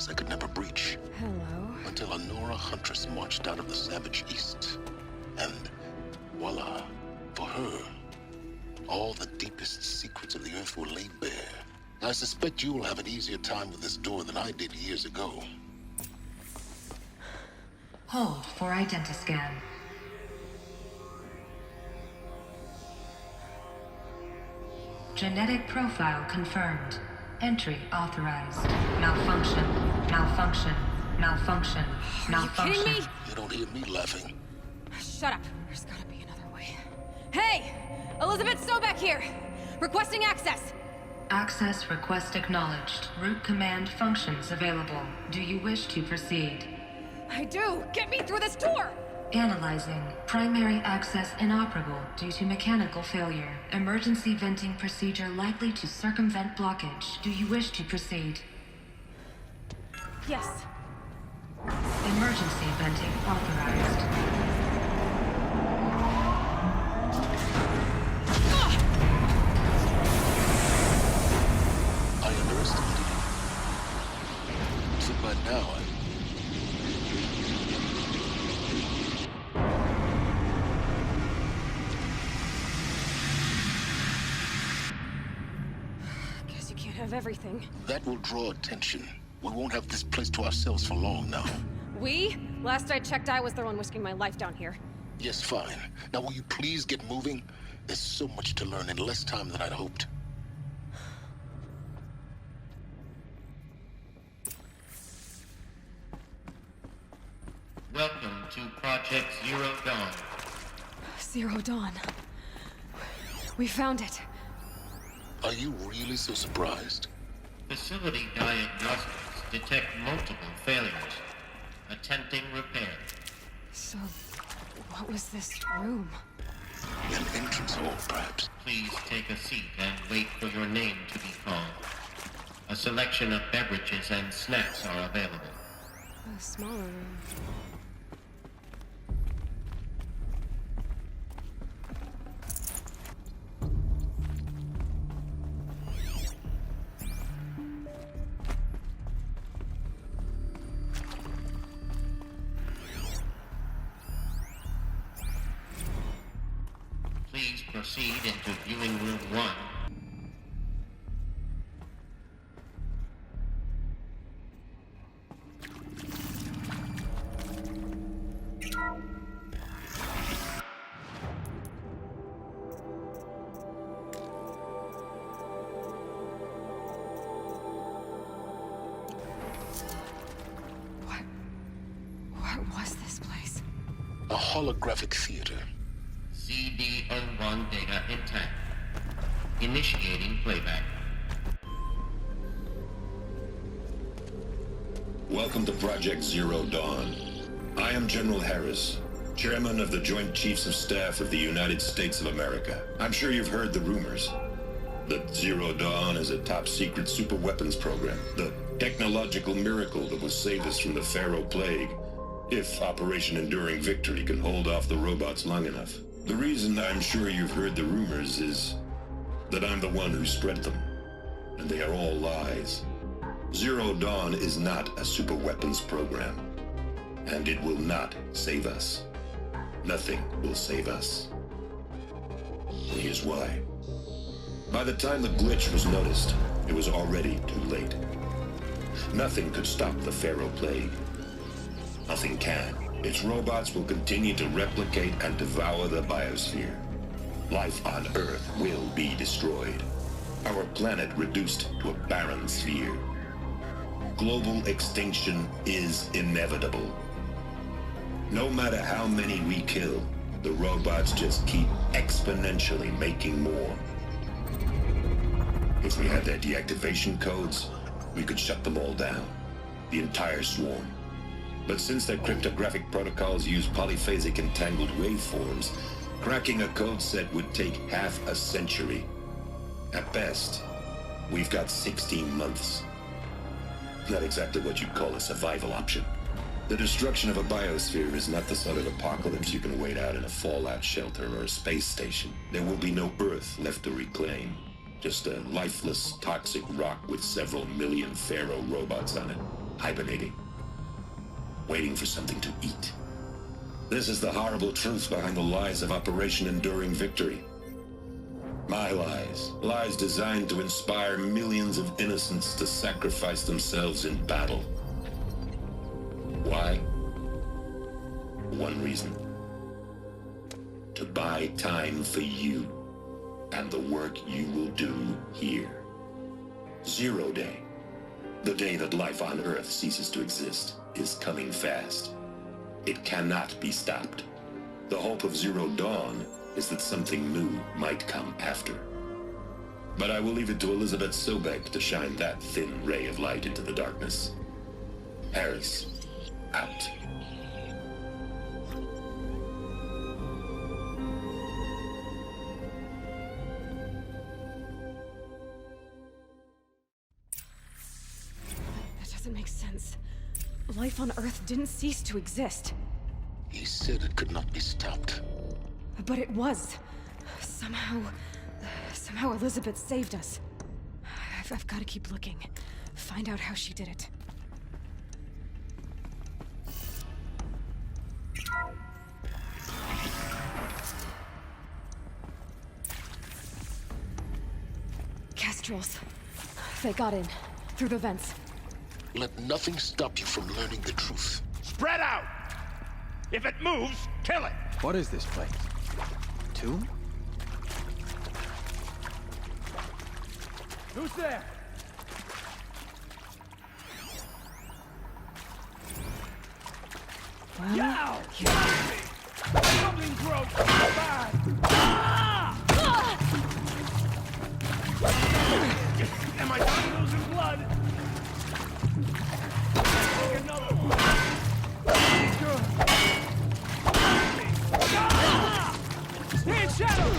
I could never breach. Hello. Until a Nora huntress marched out of the savage east. And voila, for her, all the deepest secrets of the Earth were laid bare. I suspect you will have an easier time with this door than I did years ago. Hold for identiscan. Genetic profile confirmed. Entry authorized. Malfunction. Malfunction. Malfunction. Malfunction. Are you kidding me? You don't hear me laughing. Shut up. There's gotta be another way. Hey! Elizabeth Sobeck here! Requesting access! Access request acknowledged. Root command functions available. Do you wish to proceed? I do! Get me through this door! Analyzing. Primary access inoperable due to mechanical failure. Emergency venting procedure likely to circumvent blockage. Do you wish to proceed? Yes. Emergency venting authorized. I underestimated you. So by now, Guess you can't have everything. that will draw attention. We won't have this place to ourselves for long now. We? Last I checked, I was the one risking my life down here. Yes, fine. Now will you please get moving? There's so much to learn in less time than I'd hoped. Welcome to Project Zero Dawn. Zero Dawn. We found it. Are you really so surprised? Facility diagnostics detect multiple failures. Attempting repair. So, what was this room? An entrance hall, perhaps. Please take a seat and wait for your name to be called. A selection of beverages and snacks are available. A smaller room. Please proceed into viewing room 1. What was this place? A holographic theater. CD01 data intact. Initiating playback. Welcome to Project Zero Dawn. I am General Harris, Chairman of the Joint Chiefs of Staff of the United States of America. I'm sure you've heard the rumors. That Zero Dawn is a top-secret superweapons program. The technological miracle that will save us from the Pharaoh Plague, if Operation Enduring Victory can hold off the robots long enough. The reason I'm sure you've heard the rumors is that I'm the one who spread them, and they are all lies. Zero Dawn is not a superweapons program, and it will not save us. Nothing will save us. And here's why. By the time the glitch was noticed, it was already too late. Nothing could stop the Pharaoh Plague. Nothing can. Its robots will continue to replicate and devour the biosphere. Life on Earth will be destroyed. Our planet reduced to a barren sphere. Global extinction is inevitable. No matter how many we kill, the robots just keep exponentially making more. If we had their deactivation codes, we could shut them all down. The entire swarm. But since their cryptographic protocols use polyphasic entangled waveforms, cracking a code set would take half a century. At best, we've got 16 months. Not exactly what you'd call a survival option. The destruction of a biosphere is not the sort of apocalypse you can wait out in a fallout shelter or a space station. There will be no Earth left to reclaim. Just a lifeless, toxic rock with several million Pharaoh robots on it. hibernating, waiting for something to eat. This is the horrible truth behind the lies of Operation Enduring Victory. My lies. Lies designed to inspire millions of innocents to sacrifice themselves in battle. Why? One reason. To buy time for you and the work you will do here. Zero Day, the day that life on Earth ceases to exist, is coming fast. It cannot be stopped. The hope of Zero Dawn is that something new might come after. But I will leave it to Elizabeth Sobek to shine that thin ray of light into the darkness. Harris, out. That doesn't make sense. Life on Earth didn't cease to exist. He said it could not be stopped. But it was. Somehow Elizabeth saved us. I've got to keep looking. Find out how she did it. Kestrels. They got in. Through the vents. Let nothing stop you from learning the truth. Spread out! If it moves, kill it! What is this place? Tomb? Who's there? Well, Yow! Something broke! Bad! Ah! Am I done losing blood? Take another one. Good. Ah! Stay in shadow!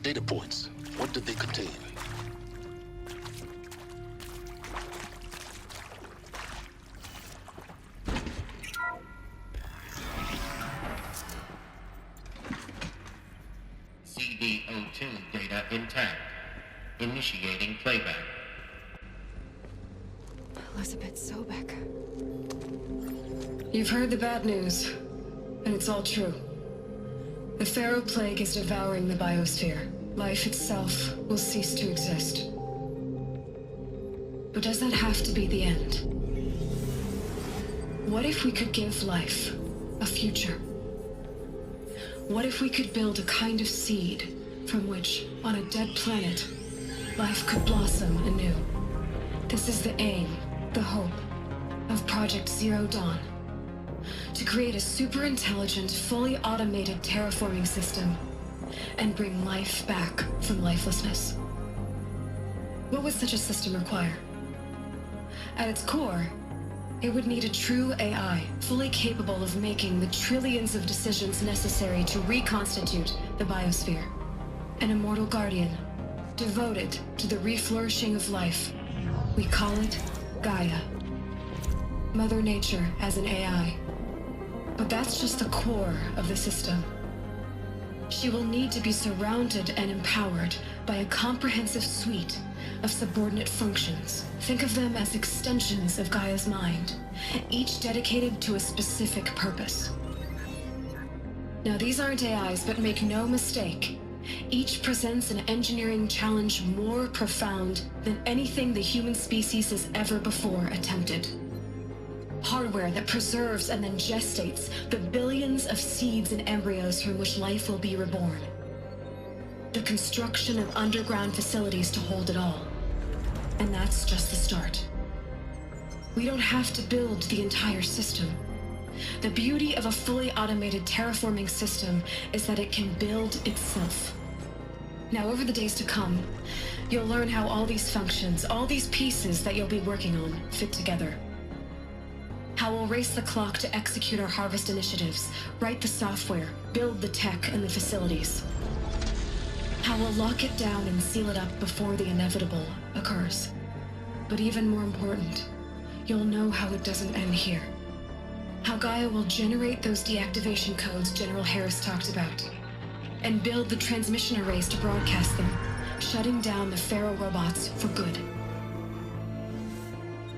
Data points. What did they contain? CD02 data intact. Initiating playback. Elizabeth Sobek. You've heard the bad news, and it's all true. The Pharaoh Plague is devouring the biosphere. Life itself will cease to exist. But does that have to be the end? What if we could give life a future? What if we could build a kind of seed from which, on a dead planet, life could blossom anew? This is the aim, the hope, of Project Zero Dawn. To create a super-intelligent, fully automated terraforming system and bring life back from lifelessness. What would such a system require? At its core, it would need a true AI, fully capable of making the trillions of decisions necessary to reconstitute the biosphere. An immortal guardian, devoted to the reflourishing of life. We call it Gaia. Mother Nature as an AI. But that's just the core of the system. She will need to be surrounded and empowered by a comprehensive suite of subordinate functions. Think of them as extensions of Gaia's mind, each dedicated to a specific purpose. Now, these aren't AIs, but make no mistake, each presents an engineering challenge more profound than anything the human species has ever before attempted. Hardware that preserves and then gestates the billions of seeds and embryos from which life will be reborn. The construction of underground facilities to hold it all. And that's just the start. We don't have to build the entire system. The beauty of a fully automated terraforming system is that it can build itself. Now, over the days to come, you'll learn how all these functions, all these pieces that you'll be working on, fit together. How we'll race the clock to execute our harvest initiatives, write the software, build the tech and the facilities. How we'll lock it down and seal it up before the inevitable occurs. But even more important, you'll know how it doesn't end here. How Gaia will generate those deactivation codes General Harris talked about, and build the transmission arrays to broadcast them, shutting down the Pharaoh robots for good.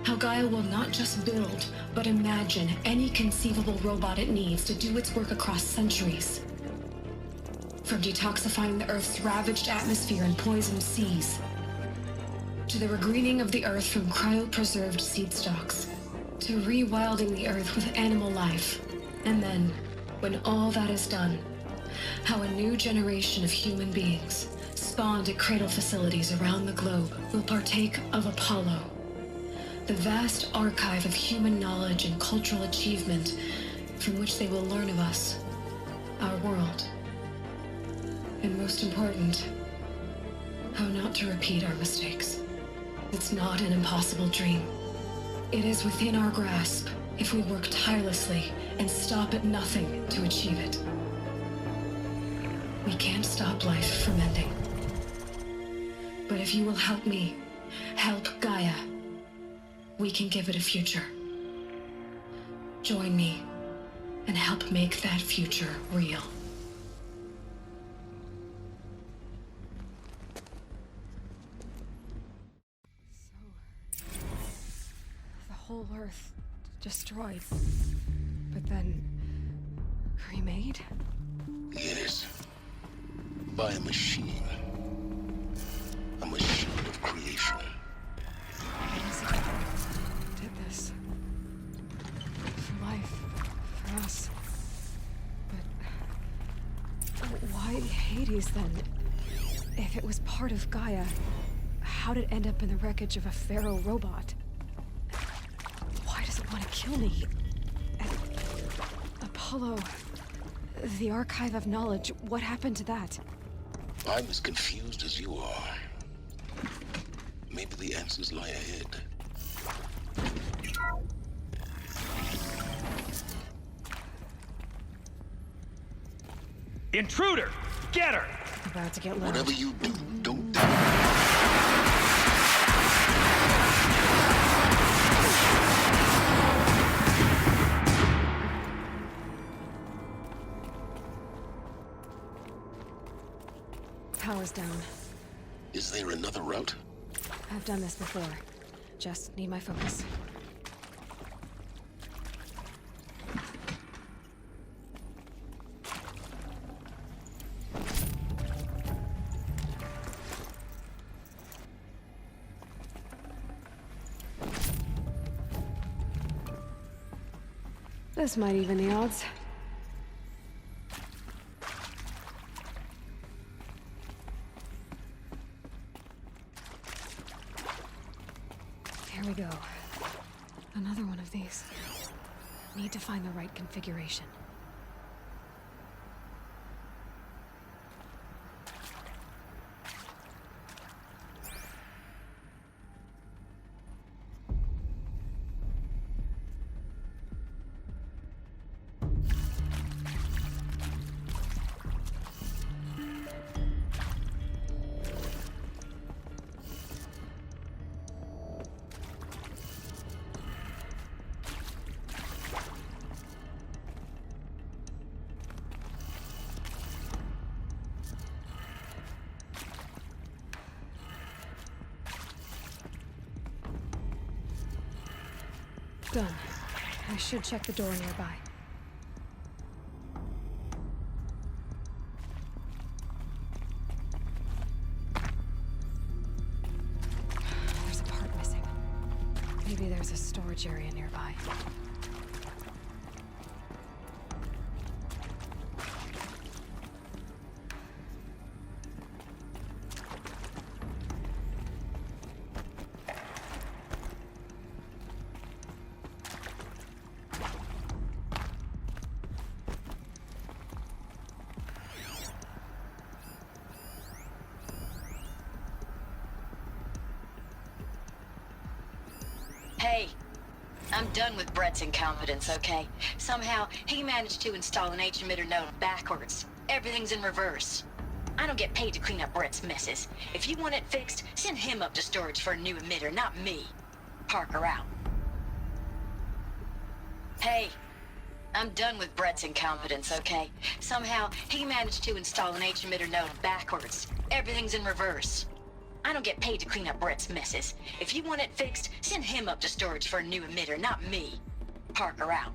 How Gaia will not just build, but imagine any conceivable robot it needs to do its work across centuries. From detoxifying the Earth's ravaged atmosphere and poisoned seas, to the regreening of the Earth from cryopreserved seed stalks, to rewilding the Earth with animal life. And then, when all that is done, how a new generation of human beings, spawned at cradle facilities around the globe, will partake of Apollo, the vast archive of human knowledge and cultural achievement from which they will learn of us, our world. And most important, how not to repeat our mistakes. It's not an impossible dream. It is within our grasp if we work tirelessly and stop at nothing to achieve it. We can't stop life from ending. But if you will help me, help Gaia, we can give it a future. Join me and help make that future real. The whole Earth destroyed, but then remade? Yes. By a machine. A machine of creation. What is it did this? For life, for us. But why Hades then? If it was part of Gaia, how did it end up in the wreckage of a Pharaoh robot? Why does it want to kill me? And Apollo, the archive of knowledge, what happened to that? I'm as confused as you are. Maybe the answers lie ahead. Intruder! Get her! About to get loud. Whatever you do, don't Power's down. Is there another route? I've done this before. Just need my focus. This might even the odds. Here we go. Another one of these. Need to find the right configuration. Done. I should check the door nearby. There's a part missing. Maybe there's a storage area nearby. I'm done with Brett's incompetence, okay? Somehow, he managed to install an H-emitter node backwards. Everything's in reverse. I don't get paid to clean up Brett's messes. If you want it fixed, send him up to storage for a new emitter, not me. Parker out. Hey, I'm done with Brett's incompetence, okay? Somehow, he managed to install an H-emitter node backwards. Everything's in reverse. I don't get paid to clean up Brett's messes. If you want it fixed, send him up to storage for a new emitter, not me. Parker out.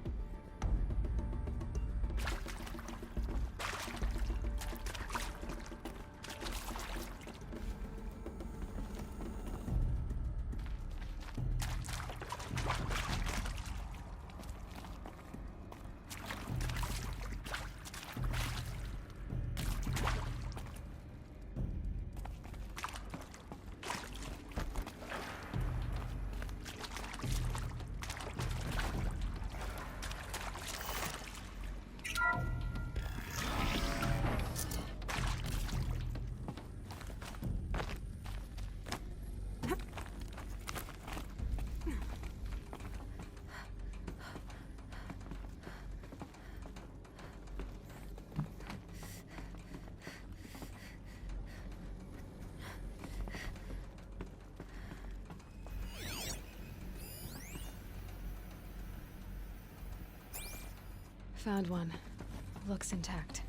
Found one. Looks intact.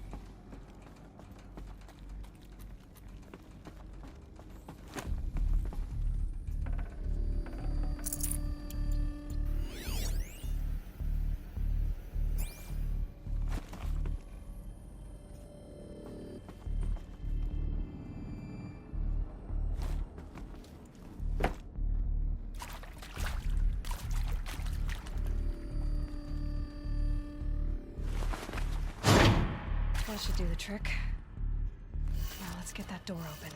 That should do the trick. Now let's get that door open.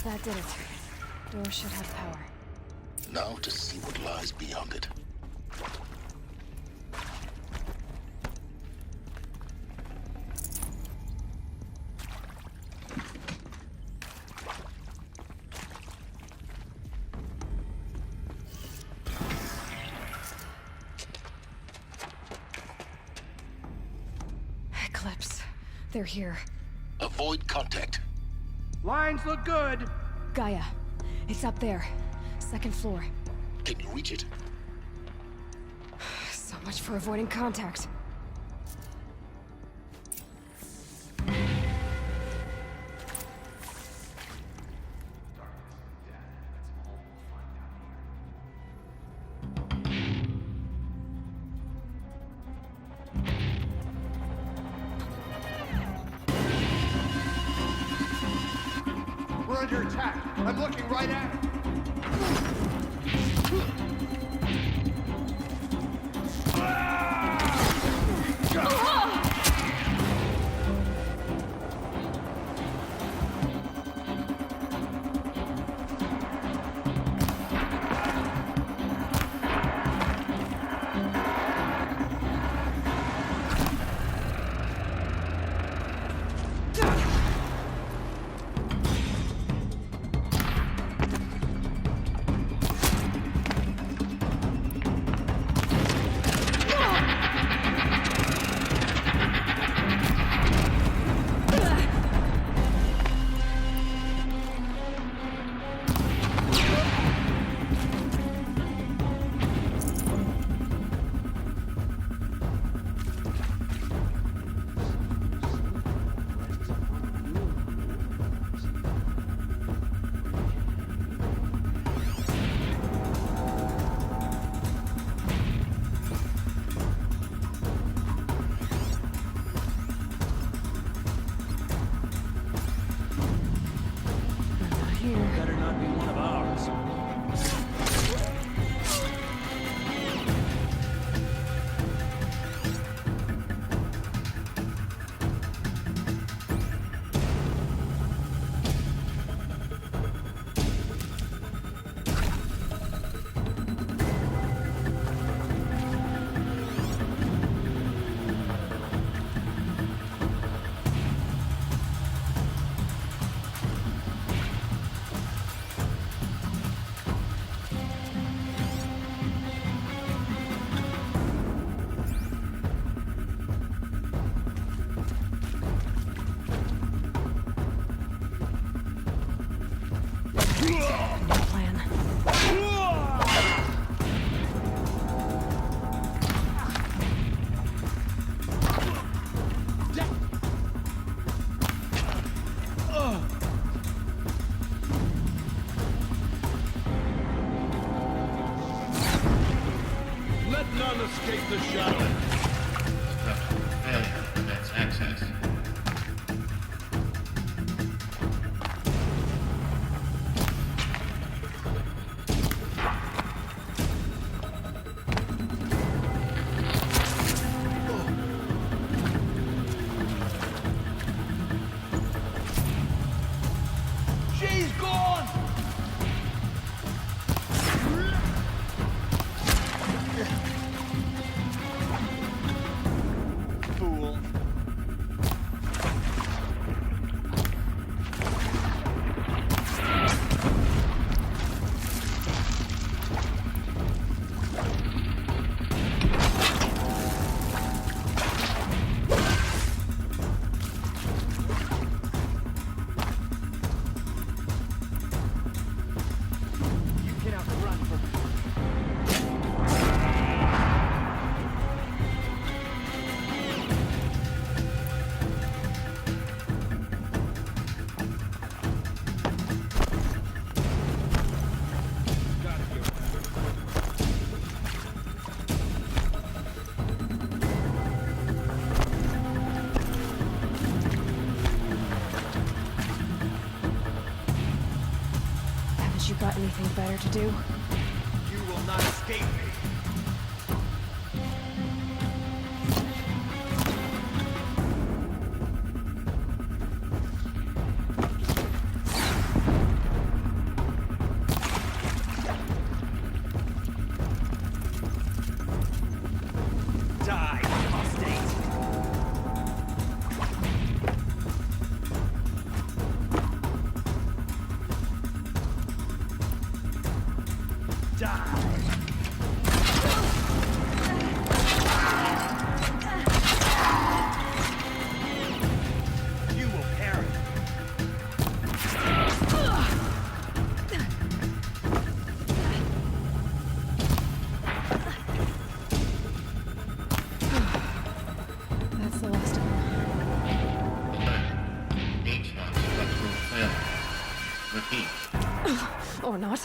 That did it. Door should have power. Now to see what lies beyond it. Eclipse. They're here. Avoid contact. Lines look good. Gaia. It's up there. Second floor. Can you reach it? So much for avoiding contact. We're under attack. I'm looking right at it. Let none escape the shadow. Failure prevents access. She's gone! Fool. You get out and run from me. Gotta be okay. Haven't you got anything better to do? You will not escape me. Die, apostate. Die. You will perish. That's the last of them. H-lock structural failure. Repeat. Or not.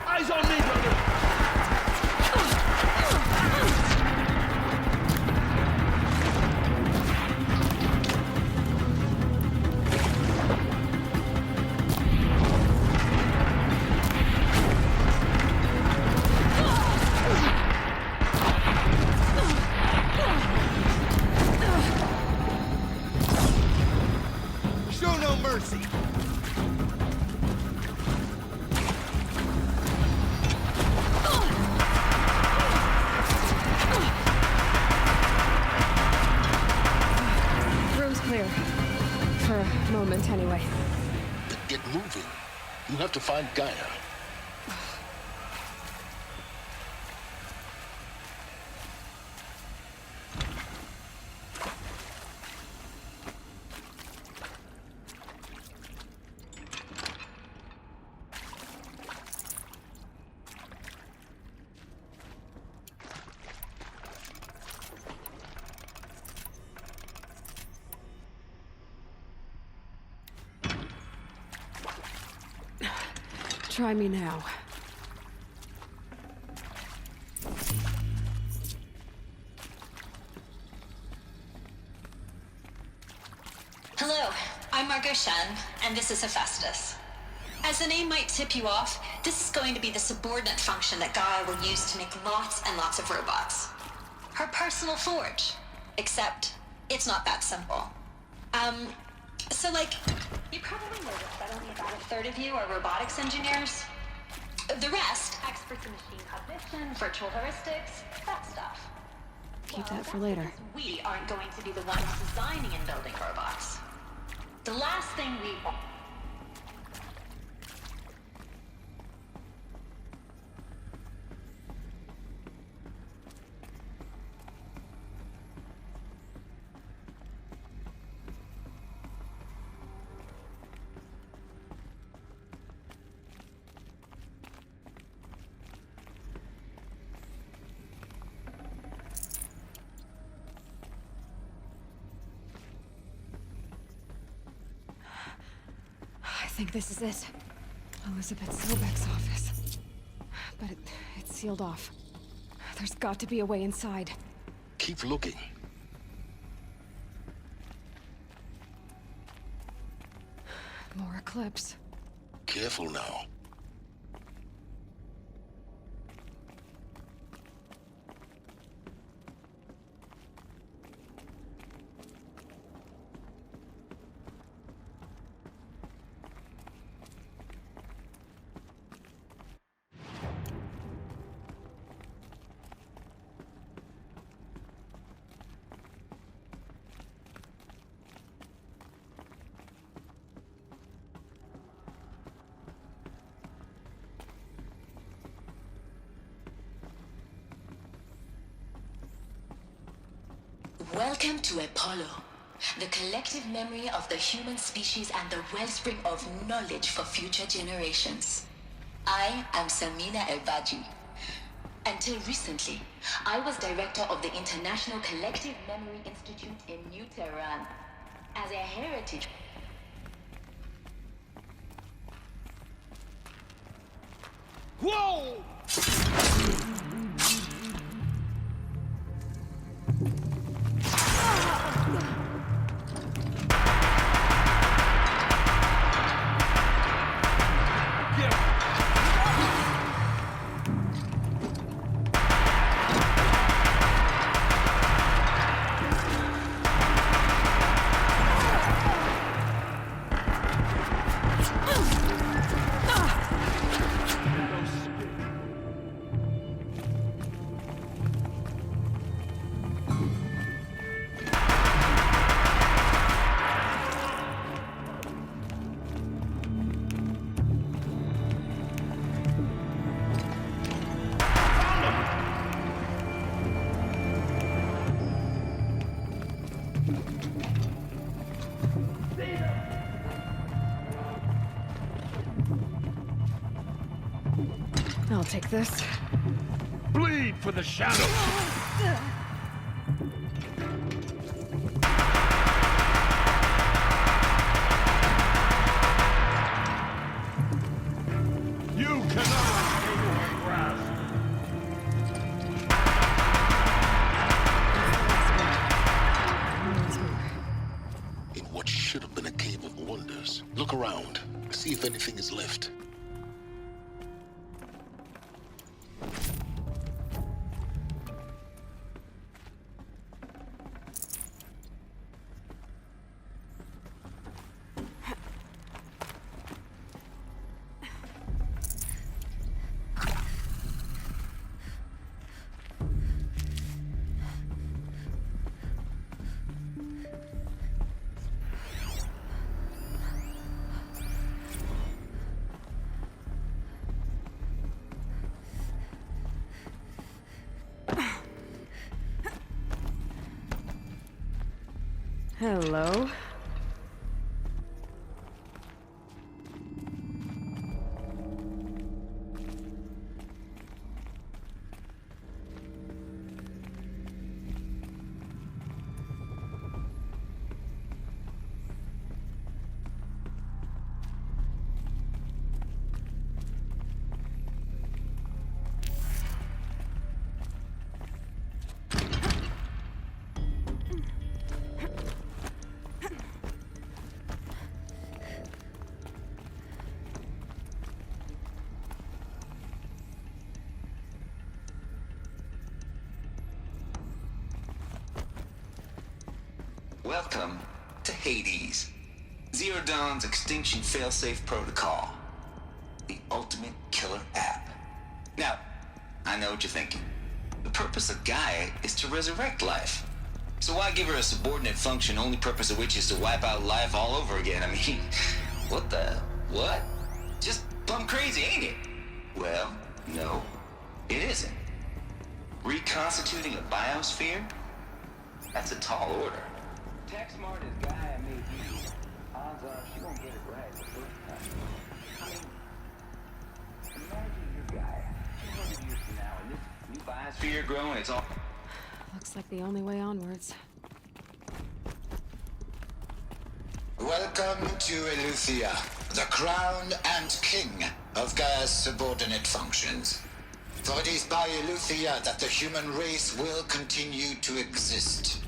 Eyes on me, brother. Show no mercy. Room's clear. For a moment, anyway. Then get moving. You have to find Gaia. Try me now. Hello, I'm Margot Shen, and this is Hephaestus. As the name might tip you off, this is going to be the subordinate function that Gaia will use to make lots and lots of robots. Her personal forge. Except, it's not that simple. You probably noticed that only about a third of you are robotics engineers. The rest, experts in machine cognition, virtual heuristics, that stuff. Keep that for later. We aren't going to be the ones designing and building robots. The last thing we want. I think this is it. Elizabeth Sobek's office. But sealed off. There's got to be a way inside. Keep looking. More Eclipse. Careful now. Welcome to Apollo, the collective memory of the human species and the wellspring of knowledge for future generations. I am Samina El-Baji. Until recently, I was director of the International Collective Memory Institute in New Tehran. As a heritage... Whoa! I'll take this. Bleed for the shadows! You cannot escape my grasp! In what should have been a cave of wonders. Look around. See if anything is left. Hello. Welcome to Hades, Zero Dawn's extinction failsafe protocol, the ultimate killer app. Now, I know what you're thinking. The purpose of Gaia is to resurrect life. So why give her a subordinate function, only purpose of which is to wipe out life all over again? I mean, what? Just plumb crazy, ain't it? Well, no, it isn't. Reconstituting a biosphere? That's a tall order. Tech smart as Gaia may be, odds are she won't get it right the first time. I mean, imagine your Gaia 200 years from now, and this new biosphere growing, it's all... Looks like the only way onwards. Welcome to Eleuthia, the crown and king of Gaia's subordinate functions. For it is by Eleuthia that the human race will continue to exist.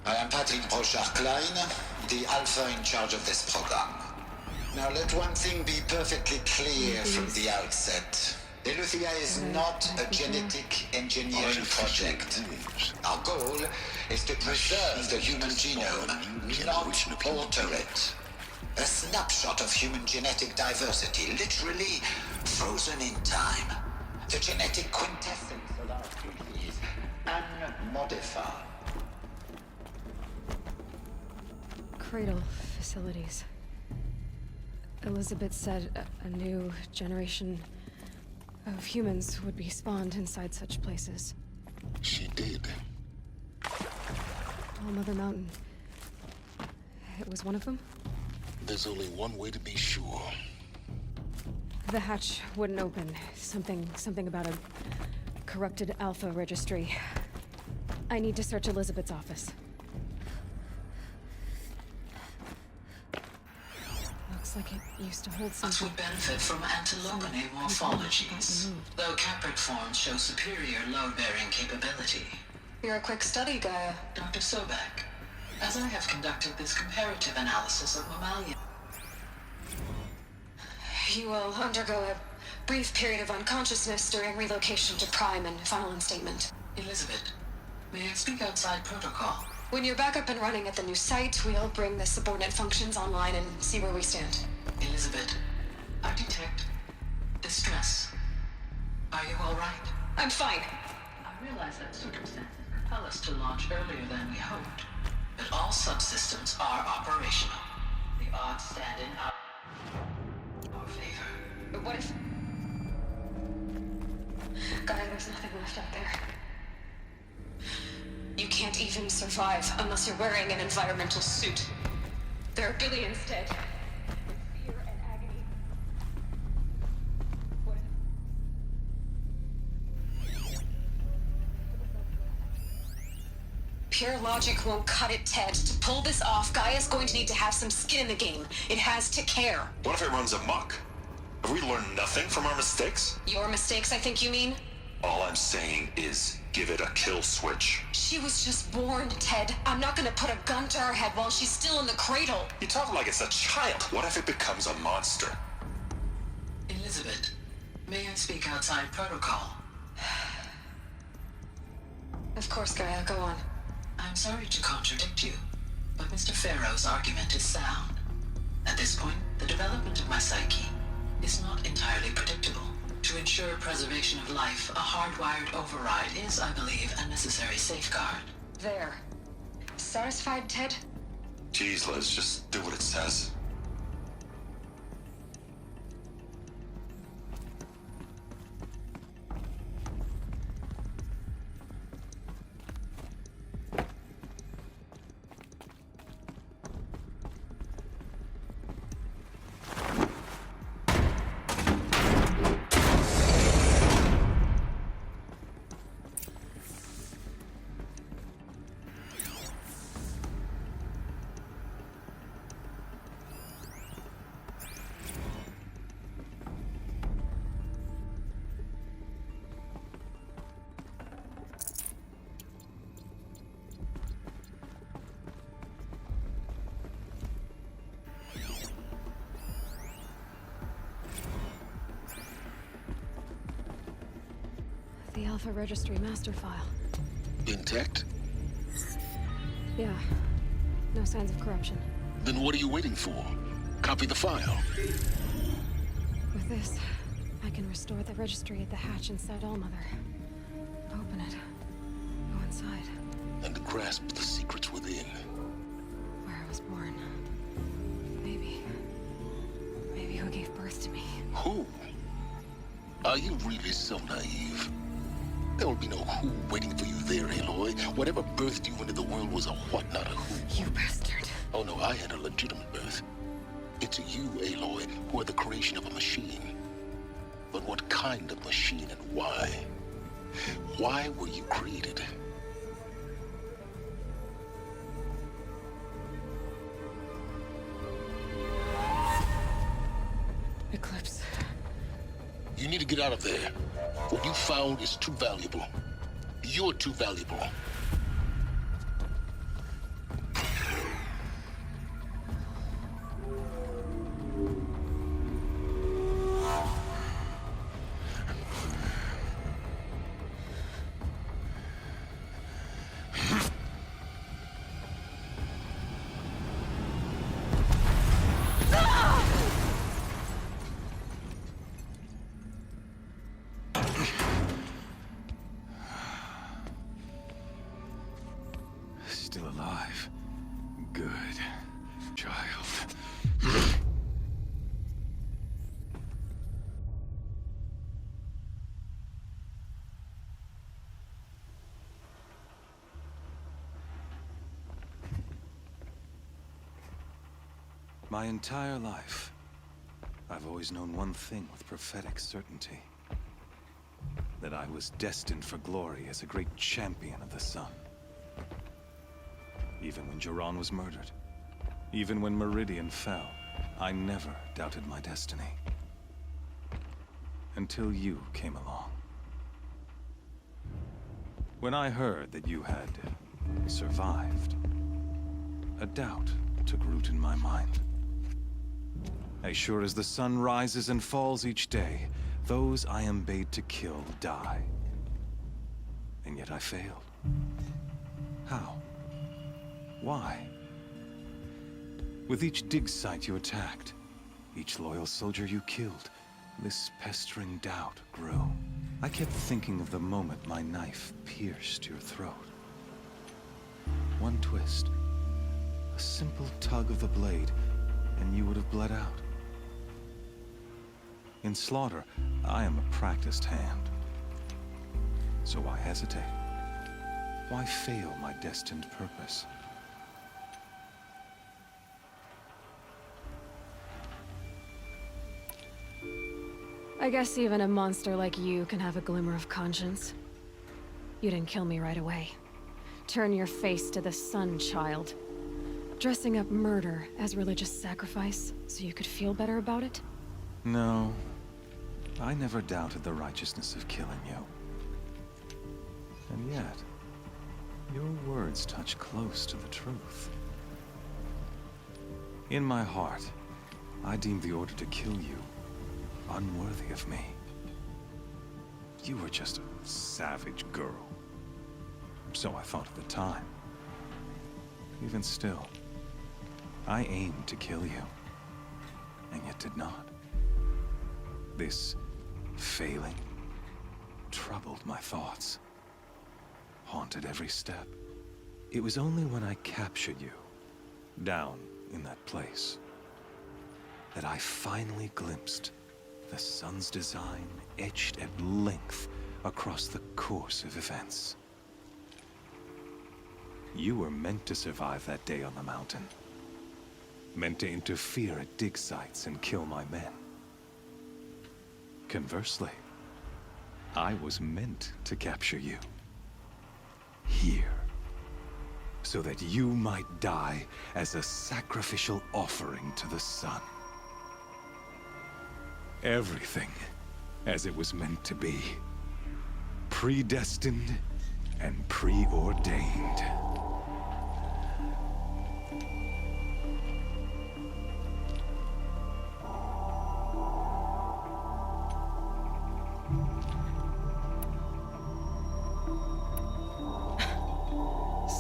I am Patrick Brochard-Klein, the Alpha in charge of this program. Now let one thing be perfectly clear from the outset. Eleuthia is not a genetic engineering project. Our goal is to preserve the human genome, not alter it. A snapshot of human genetic diversity, literally frozen in time. The genetic quintessence of our species, unmodified. Cradle facilities. Elizabeth said a new generation of humans would be spawned inside such places. She did. All Mother Mountain. It was one of them? There's only one way to be sure. The hatch wouldn't open. Something about a corrupted Alpha registry. I need to search Elizabeth's office. Looks like it used to hold Us something. would benefit from antilopinae morphologies, though caprid forms show superior load-bearing capability. You're a quick study, Gaia. Dr. Sobek, as I have conducted this comparative analysis of mammalian... You will undergo a brief period of unconsciousness during relocation to Prime and final instatement. Elizabeth, may I speak outside protocol? When you're back up and running at the new site, we'll bring the subordinate functions online and see where we stand. Elizabeth, I detect distress. Are you all right? I'm fine. I realize that circumstances compel us to launch earlier than we hoped, but all subsystems are operational. The odds stand in our favor. But what if... Gaia, there's nothing left out there. You can't even survive unless you're wearing an environmental suit. There are billions dead. Fear and agony. What if... Pure logic won't cut it, Ted. To pull this off, Gaia's going to need to have some skin in the game. It has to care. What if it runs amok? Have we learned nothing from our mistakes? Your mistakes, I think you mean? All I'm saying is, give it a kill switch. She was just born, Ted. I'm not gonna put a gun to her head while she's still in the cradle. You talk like it's a child. What if it becomes a monster? Elizabeth, may I speak outside protocol? Of course, Gaia, go on. I'm sorry to contradict you, but Mr. Farrow's argument is sound. At this point, the development of my psyche is not entirely predictable. To ensure preservation of life, a hardwired override is, I believe, a necessary safeguard. There. Satisfied, Ted? Jeez, Liz, just do what it says. The Alpha Registry master file. Intact? Yeah. No signs of corruption. Then what are you waiting for? Copy the file. With this, I can restore the registry at the hatch inside Allmother. Open it. Go inside. And grasp the secrets within. Where I was born. Maybe who gave birth to me. Who? Are you really so naive? There will be no who waiting for you there, Aloy. Whatever birthed you into the world was a what, not a who. You bastard. Oh no, I had a legitimate birth. It's you, Aloy, who are the creation of a machine. But what kind of machine and why? Why were you created? Eclipse. You need to get out of there. What you found is too valuable. You're too valuable. Still alive. Good. Child. My entire life, I've always known one thing with prophetic certainty. That I was destined for glory as a great champion of the sun. Even when Jiran was murdered, even when Meridian fell, I never doubted my destiny. Until you came along. When I heard that you had survived, a doubt took root in my mind. As sure as the sun rises and falls each day, those I am bade to kill die. And yet I failed. How? Why? With each dig site you attacked, each loyal soldier you killed, this pestering doubt grew. I kept thinking of the moment my knife pierced your throat. One twist, a simple tug of the blade, and you would have bled out. In slaughter, I am a practiced hand. So why hesitate? Why fail my destined purpose? I guess even a monster like you can have a glimmer of conscience. You didn't kill me right away. Turn your face to the sun, child. Dressing up murder as religious sacrifice so you could feel better about it? No. I never doubted the righteousness of killing you. And yet, your words touch close to the truth. In my heart, I deemed the order to kill you unworthy of me. You were just a savage girl. So I thought at the time. Even still, I aimed to kill you, and yet did not. This failing troubled my thoughts, haunted every step. It was only when I captured you, down in that place, that I finally glimpsed the sun's design etched at length across the course of events. You were meant to survive that day on the mountain. Meant to interfere at dig sites and kill my men. Conversely, I was meant to capture you. Here. So that you might die as a sacrificial offering to the sun. Everything as it was meant to be. Predestined and preordained.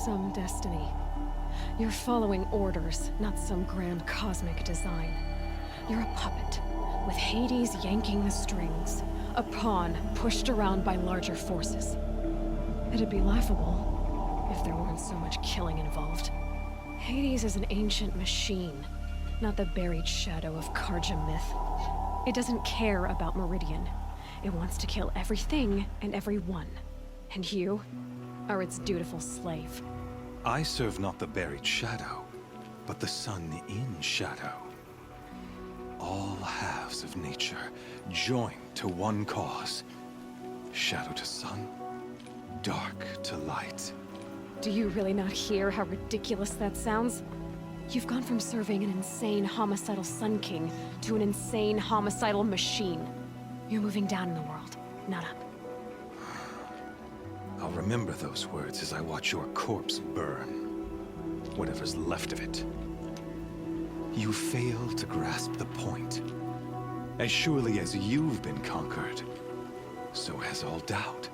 Some destiny. You're following orders, not some grand cosmic design. You're a puppet, with Hades yanking the strings. A pawn pushed around by larger forces. It'd be laughable if there weren't so much killing involved. Hades is an ancient machine, not the buried shadow of Karja myth. It doesn't care about Meridian. It wants to kill everything and everyone. And you are its dutiful slave. I serve not the buried shadow, but the sun in shadow. All halves of nature joined to one cause. Shadow to sun, dark to light. Do you really not hear how ridiculous that sounds? You've gone from serving an insane homicidal Sun King to an insane homicidal machine. You're moving down in the world, not up. I'll remember those words as I watch your corpse burn. Whatever's left of it. You fail to grasp the point. As surely as you've been conquered, so has all doubt.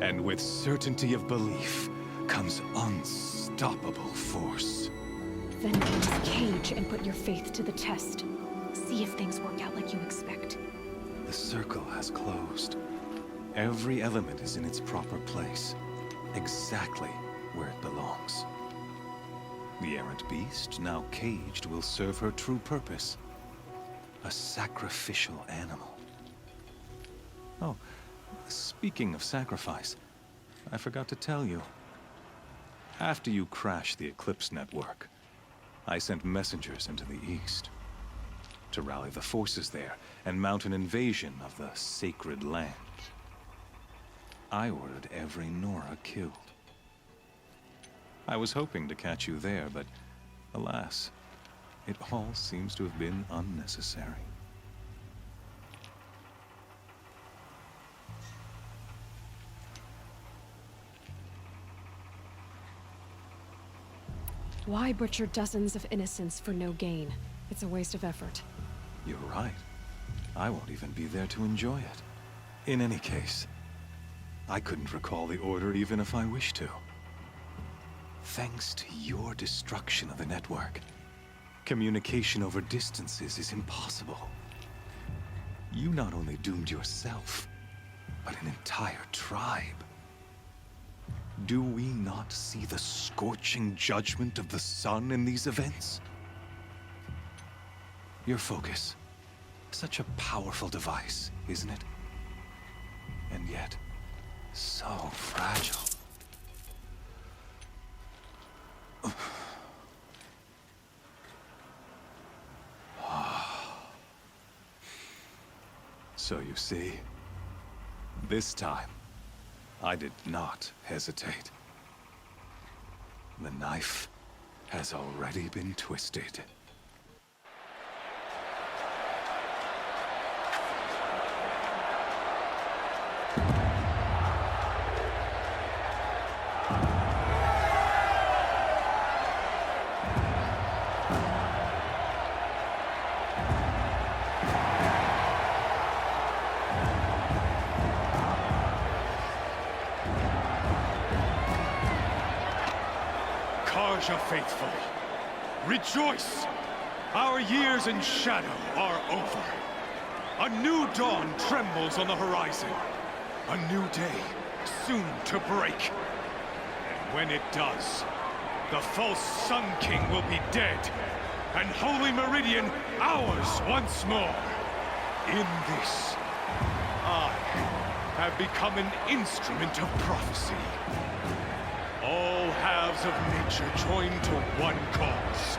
And with certainty of belief comes unstoppable force. Then get in this cage and put your faith to the test. See if things work out like you expect. The circle has closed. Every element is in its proper place, exactly where it belongs. The errant beast, now caged, will serve her true purpose. A sacrificial animal. Oh, speaking of sacrifice, I forgot to tell you. After you crashed the Eclipse network, I sent messengers into the east to rally the forces there and mount an invasion of the sacred land. I ordered every Nora killed. I was hoping to catch you there, but alas, it all seems to have been unnecessary. Why butcher dozens of innocents for no gain? It's a waste of effort. You're right. I won't even be there to enjoy it. In any case, I couldn't recall the order even if I wished to. Thanks to your destruction of the network, communication over distances is impossible. You not only doomed yourself, but an entire tribe. Do we not see the scorching judgment of the sun in these events? Your focus. Such a powerful device, isn't it? And yet, so fragile. So you see, this time, I did not hesitate. The knife has already been twisted. Karja faithful, rejoice! Our years in shadow are over. A new dawn trembles on the horizon. A new day soon to break. And when it does, the false Sun King will be dead, and Holy Meridian ours once more. In this, I have become an instrument of prophecy. All halves of nature join to one cause.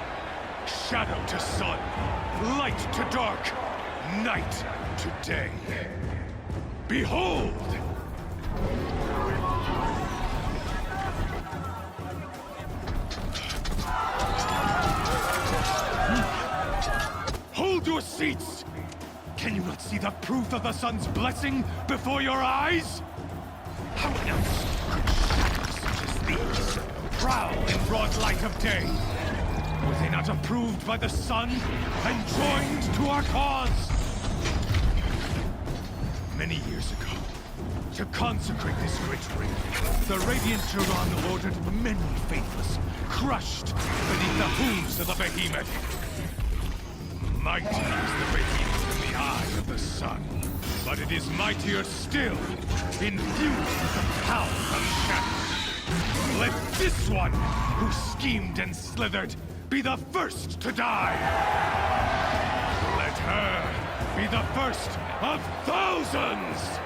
Shadow to sun, light to dark, night to day. Behold! Hold your seats! Can you not see the proof of the sun's blessing before your eyes? How else could shadows such as these prowl in broad light of day? Were they not approved by the sun and joined to our cause? Many years ago, to consecrate this great ring, the Radiant Turan ordered many faithless crushed beneath the hooves of the behemoth. Mighty is the behemoth in the eye of the sun, but it is mightier still, infused with the power of shadow. Let this one, who schemed and slithered, be the first to die. Let her be the first of thousands!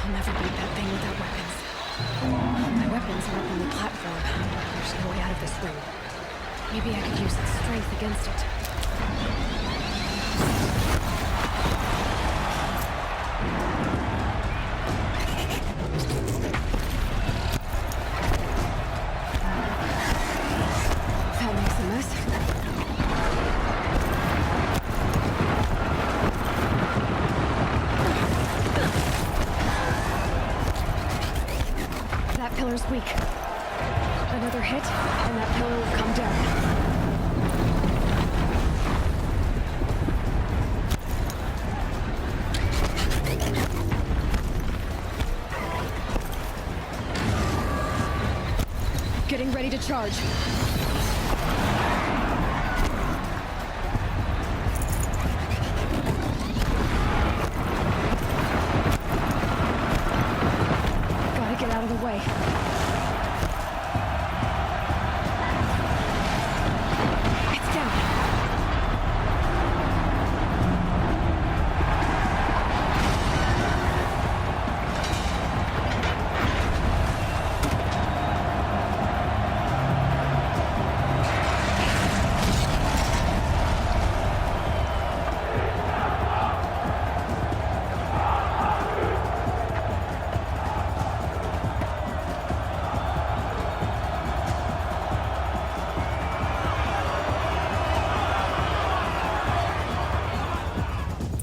I'll never beat that thing without weapons. My weapons are up on the platform. They're spring. Maybe I could use its strength against it. That makes a mess. That pillar's weak. Another hit, and that pillar will come down. Getting ready to charge. Gotta get out of the way. It's down.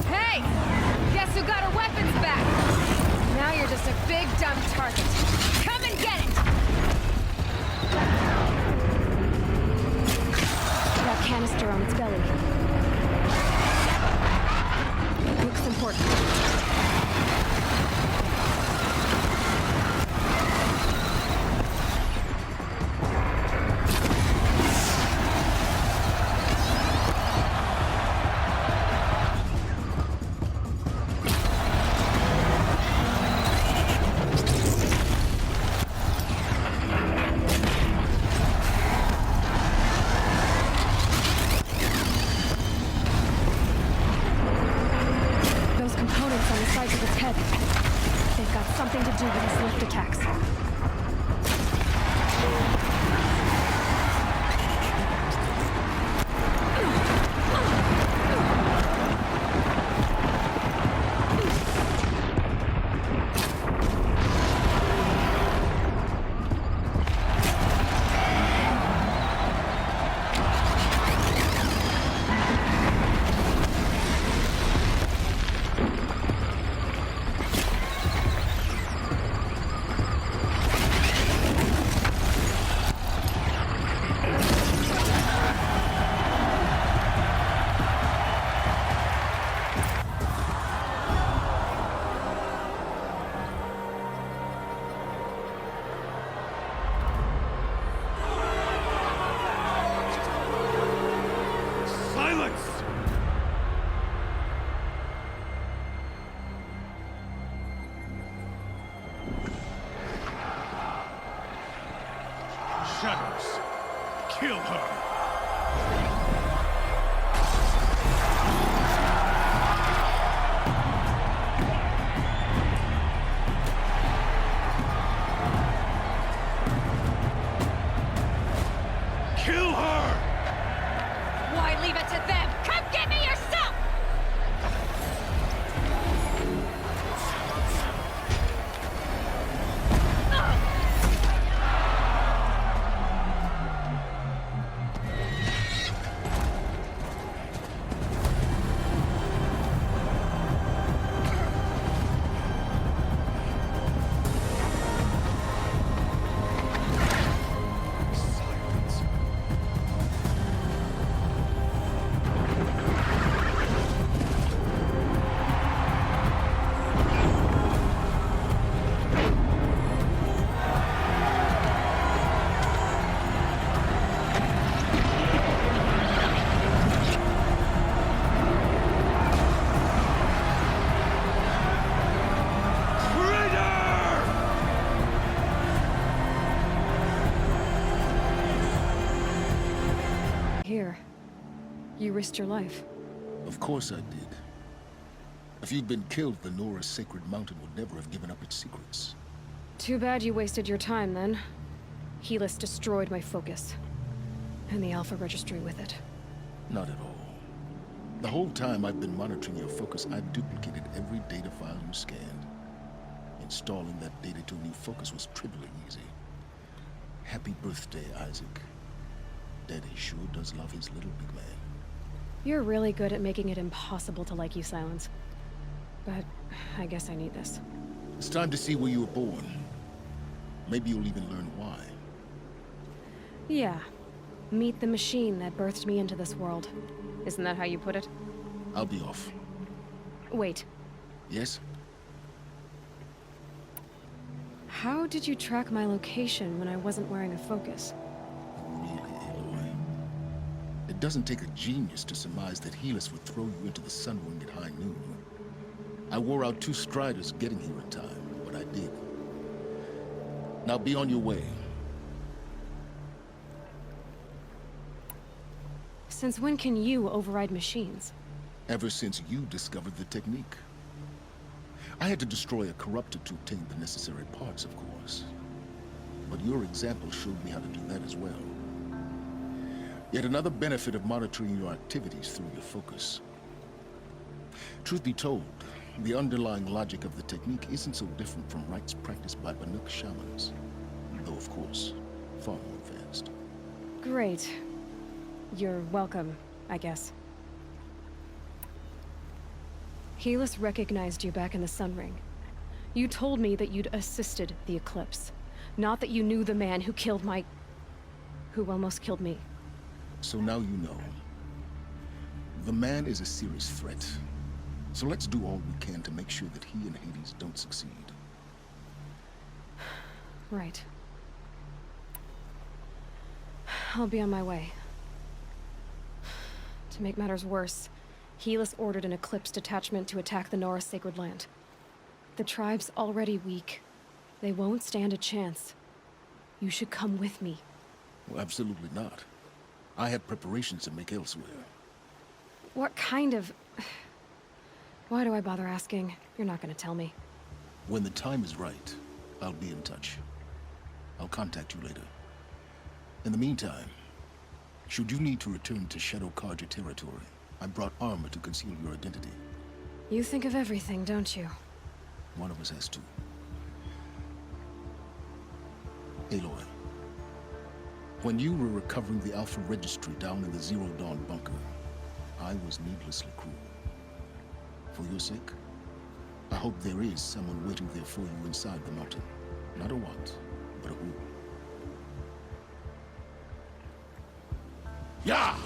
Hey! Guess who got her weapons back? Now you're just a big dumb target. Come and get it! That canister on its belly. Looks important. Those components on the sides of its head. They've got something to do with its lift attacks. Silence! Shadows, kill her! Kill her! Why leave it to them? Come get me yourself! Silence. Here. You risked your life. Of course I did. If you'd been killed, the Nora's sacred mountain would never have given up its secrets. Too bad you wasted your time then. Helis destroyed my focus. And the Alpha Registry with it. Not at all. The whole time I've been monitoring your focus, I've duplicated every data file you scanned. Installing that data to a new focus was trivially easy. Happy birthday, Isaac. Daddy sure does love his little big man. You're really good at making it impossible to like you, Silence. But I guess I need this. It's time to see where you were born. Maybe you'll even learn why. Yeah. Meet the machine that birthed me into this world. Isn't that how you put it? I'll be off. Wait. Yes? How did you track my location when I wasn't wearing a focus? Really, Aloy? It doesn't take a genius to surmise that Helis would throw you into the sun ring at high noon. I wore out 2 striders getting here in time, but I did. Now be on your way. Since when can you override machines? Ever since you discovered the technique. I had to destroy a corruptor to obtain the necessary parts, of course. But your example showed me how to do that as well. Yet another benefit of monitoring your activities through your focus. Truth be told, the underlying logic of the technique isn't so different from rites practiced by Banuk shamans. Though, of course, far more advanced. Great. You're welcome, I guess. Helis recognized you back in the Sun Ring. You told me that you'd assisted the Eclipse. Not that you knew the man who killed who almost killed me. So now you know. The man is a serious threat. So let's do all we can to make sure that he and Hades don't succeed. Right. I'll be on my way. To make matters worse, Helis ordered an Eclipse detachment to attack the Nora Sacred Land. The tribe's already weak. They won't stand a chance. You should come with me. Well, absolutely not. I have preparations to make elsewhere. What kind of... Why do I bother asking? You're not gonna tell me. When the time is right, I'll be in touch. I'll contact you later. In the meantime, should you need to return to Shadow Karja territory, I brought armor to conceal your identity. You think of everything, don't you? One of us has to. Aloy, when you were recovering the Alpha Registry down in the Zero Dawn bunker, I was needlessly cruel. For your sake, I hope there is someone waiting there for you inside the mountain. Not a what, but a who. Yeah!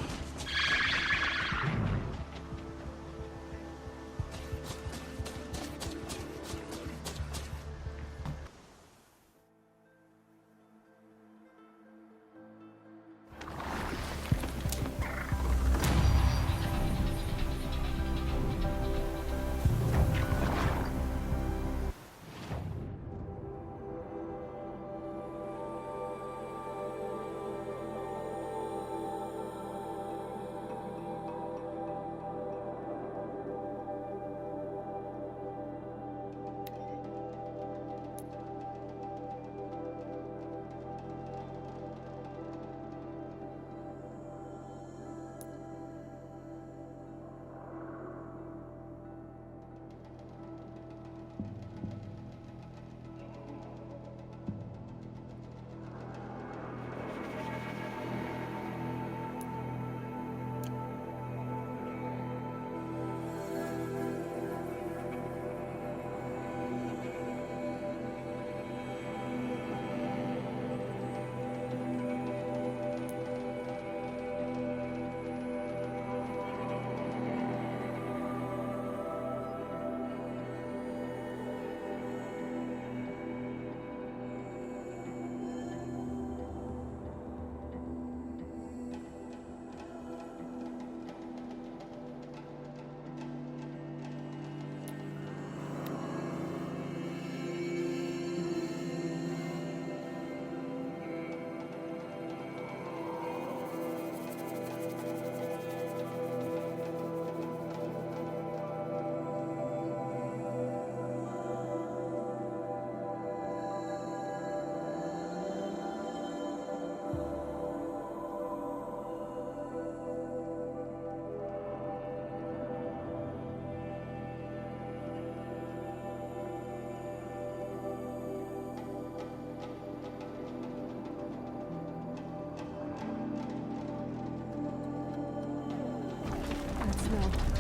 No.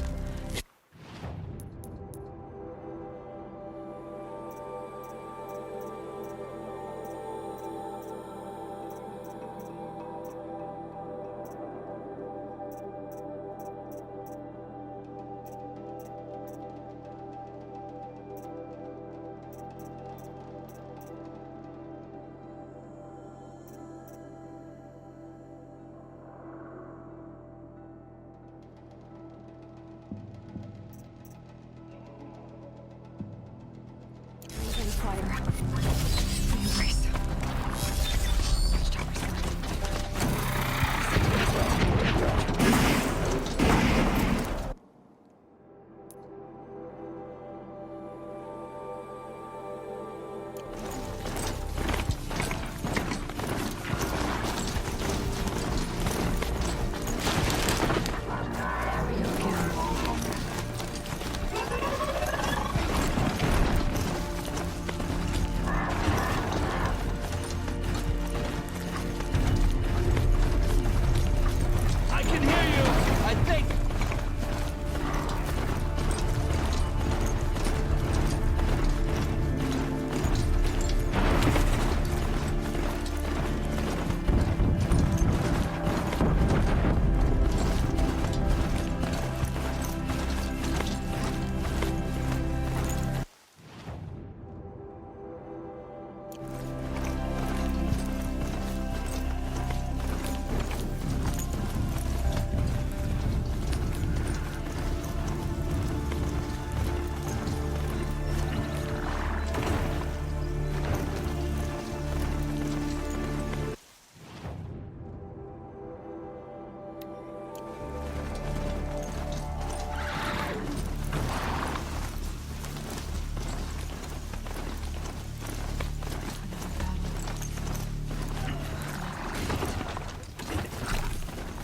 Fire. Embrace. Watchtower sounding.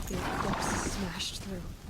The eclipse smashed through.